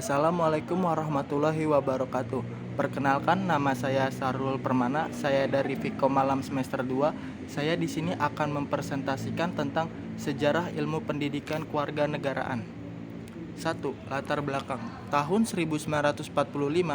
Assalamualaikum warahmatullahi wabarakatuh. Perkenalkan, nama saya Sarul Permana. Saya dari Vkom Malam semester 2. Saya di sini akan mempresentasikan tentang sejarah ilmu pendidikan kewarganegaraan. 1. Latar belakang. Tahun 1945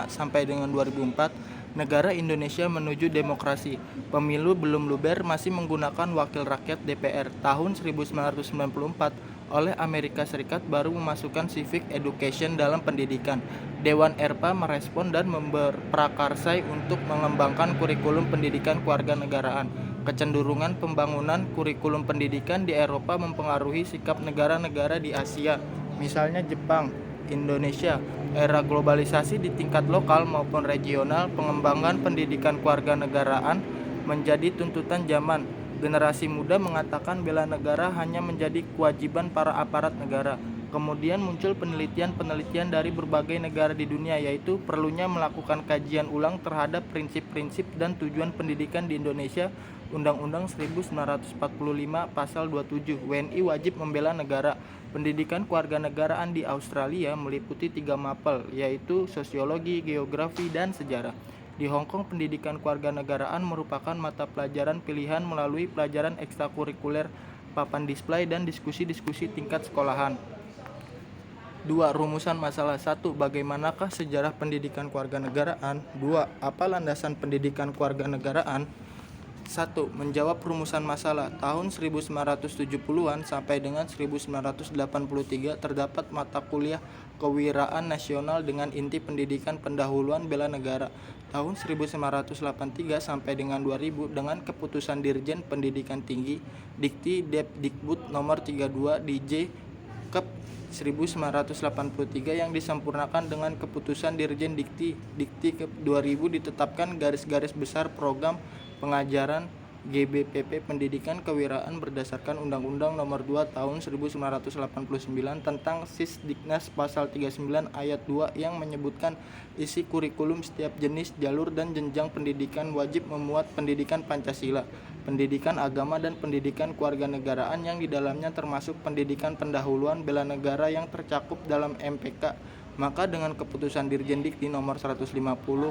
sampai dengan 2004, negara Indonesia menuju demokrasi. Pemilu belum luber, masih menggunakan wakil rakyat DPR. Tahun 1994, oleh Amerika Serikat baru memasukkan civic education dalam pendidikan. Dewan ERPA merespon dan memberprakarsai untuk mengembangkan kurikulum pendidikan kewarganegaraan. Kecenderungan pembangunan kurikulum pendidikan di Eropa mempengaruhi sikap negara-negara di Asia, misalnya Jepang, Indonesia. Era globalisasi di tingkat lokal maupun regional, pengembangan pendidikan kewarganegaraan menjadi tuntutan zaman. Generasi muda mengatakan bela negara hanya menjadi kewajiban para aparat negara. Kemudian muncul penelitian-penelitian dari berbagai negara di dunia, yaitu perlunya melakukan kajian ulang terhadap prinsip-prinsip dan tujuan pendidikan di Indonesia. Undang-Undang 1945 Pasal 27, WNI wajib membela negara. Pendidikan kewarganegaraan di Australia meliputi 3 mapel, yaitu sosiologi, geografi, dan sejarah. Di Hong Kong, pendidikan kewarganegaraan merupakan mata pelajaran pilihan melalui pelajaran ekstrakurikuler, papan display, dan diskusi-diskusi tingkat sekolahan. 2. Rumusan masalah. 1. Bagaimanakah sejarah pendidikan kewarganegaraan? 2. Apa landasan pendidikan kewarganegaraan? 1. Menjawab rumusan masalah. Tahun 1970-an sampai dengan 1983 terdapat mata kuliah kewiraan nasional dengan inti pendidikan pendahuluan bela negara. Tahun 1983 sampai dengan 2000 dengan keputusan Dirjen Pendidikan Tinggi Dikti Depdikbud nomor 32 DJ Kep 1983 yang disempurnakan dengan keputusan Dirjen Dikti Kep 2000 ditetapkan garis-garis besar program pengajaran GBPP Pendidikan Kewirausahaan berdasarkan Undang-Undang Nomor 2 Tahun 1989 tentang Sisdiknas Pasal 39 Ayat 2 yang menyebutkan isi kurikulum setiap jenis, jalur, dan jenjang pendidikan wajib memuat pendidikan Pancasila, pendidikan agama, dan pendidikan kewarganegaraan yang di dalamnya termasuk pendidikan pendahuluan bela negara yang tercakup dalam MPK. Maka dengan keputusan Dirjen Dikti nomor 150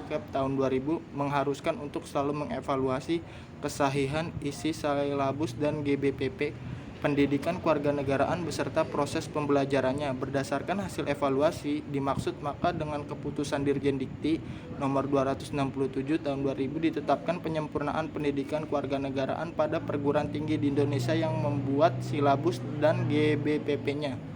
Kep tahun 2000 mengharuskan untuk selalu mengevaluasi kesahihan isi silabus dan GBPP pendidikan kewarganegaraan beserta proses pembelajarannya. Berdasarkan hasil evaluasi dimaksud, maka dengan keputusan Dirjen Dikti nomor 267 tahun 2000 ditetapkan penyempurnaan pendidikan kewarganegaraan pada perguruan tinggi di Indonesia yang membuat silabus dan GBPP-nya.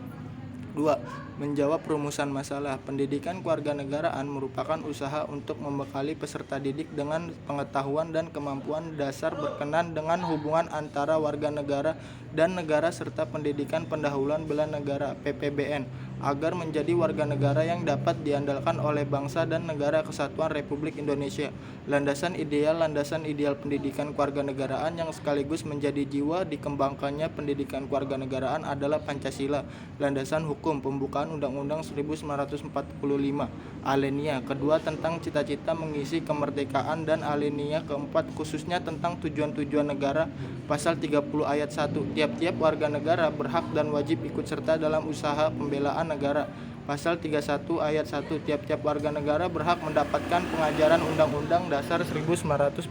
2. Menjawab rumusan masalah. Pendidikan kewarganegaraan merupakan usaha untuk membekali peserta didik dengan pengetahuan dan kemampuan dasar berkenan dengan hubungan antara warga negara dan negara serta pendidikan pendahuluan bela negara (PPBN) agar menjadi warga negara yang dapat diandalkan oleh bangsa dan negara kesatuan Republik Indonesia. Landasan ideal pendidikan kewarganegaraan yang sekaligus menjadi jiwa dikembangkannya pendidikan kewarganegaraan adalah Pancasila. Landasan hukum pembukaan Undang-Undang 1945. Alinea kedua tentang cita-cita mengisi kemerdekaan dan alinea keempat khususnya tentang tujuan-tujuan negara. Pasal 30 ayat 1. Tiap-tiap warga negara berhak dan wajib ikut serta dalam usaha pembelaan negara. Pasal 31 ayat 1. Tiap-tiap warga negara berhak mendapatkan pengajaran Undang-Undang Dasar 1945.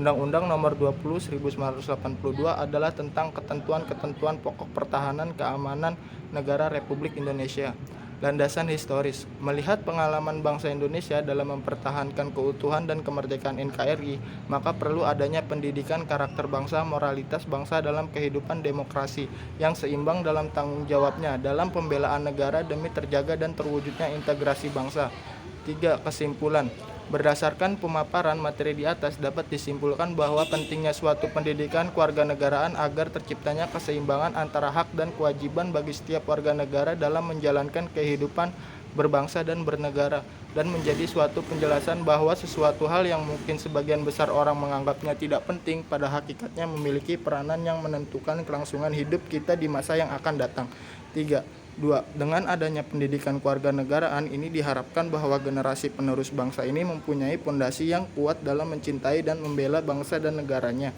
Undang-Undang Nomor 20 1982 adalah tentang ketentuan-ketentuan pokok pertahanan keamanan negara Republik Indonesia. Landasan historis. Melihat pengalaman bangsa Indonesia dalam mempertahankan keutuhan dan kemerdekaan NKRI, maka perlu adanya pendidikan karakter bangsa, moralitas bangsa dalam kehidupan demokrasi yang seimbang dalam tanggung jawabnya dalam pembelaan negara demi terjaga dan terwujudnya integrasi bangsa. 3. Kesimpulan. Berdasarkan pemaparan materi di atas dapat disimpulkan bahwa pentingnya suatu pendidikan kewarganegaraan agar terciptanya keseimbangan antara hak dan kewajiban bagi setiap warga negara dalam menjalankan kehidupan berbangsa dan bernegara, dan menjadi suatu penjelasan bahwa sesuatu hal yang mungkin sebagian besar orang menganggapnya tidak penting pada hakikatnya memiliki peranan yang menentukan kelangsungan hidup kita di masa yang akan datang. 3. 2. Dengan adanya pendidikan kewarganegaraan ini diharapkan bahwa generasi penerus bangsa ini mempunyai pondasi yang kuat dalam mencintai dan membela bangsa dan negaranya.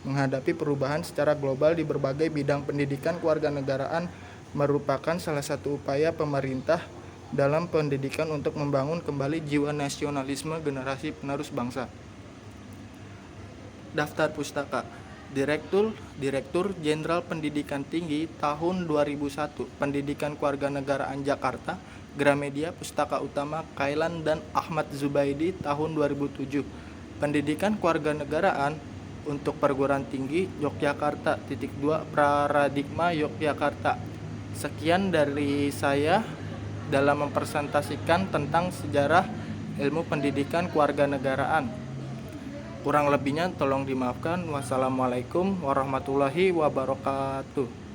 Menghadapi perubahan secara global di berbagai bidang, pendidikan kewarganegaraan merupakan salah satu upaya pemerintah dalam pendidikan untuk membangun kembali jiwa nasionalisme generasi penerus bangsa. Daftar Pustaka Direktur Jenderal Pendidikan Tinggi tahun 2001, Pendidikan Kewarganegaraan Jakarta, Gramedia Pustaka Utama Kailan dan Ahmad Zubaidi tahun 2007, Pendidikan Kewarganegaraan untuk Perguruan Tinggi Yogyakarta, Paradigma Yogyakarta. Sekian dari saya dalam mempresentasikan tentang sejarah ilmu pendidikan kewarganegaraan. Kurang lebihnya tolong dimaafkan. Wassalamualaikum warahmatullahi wabarakatuh.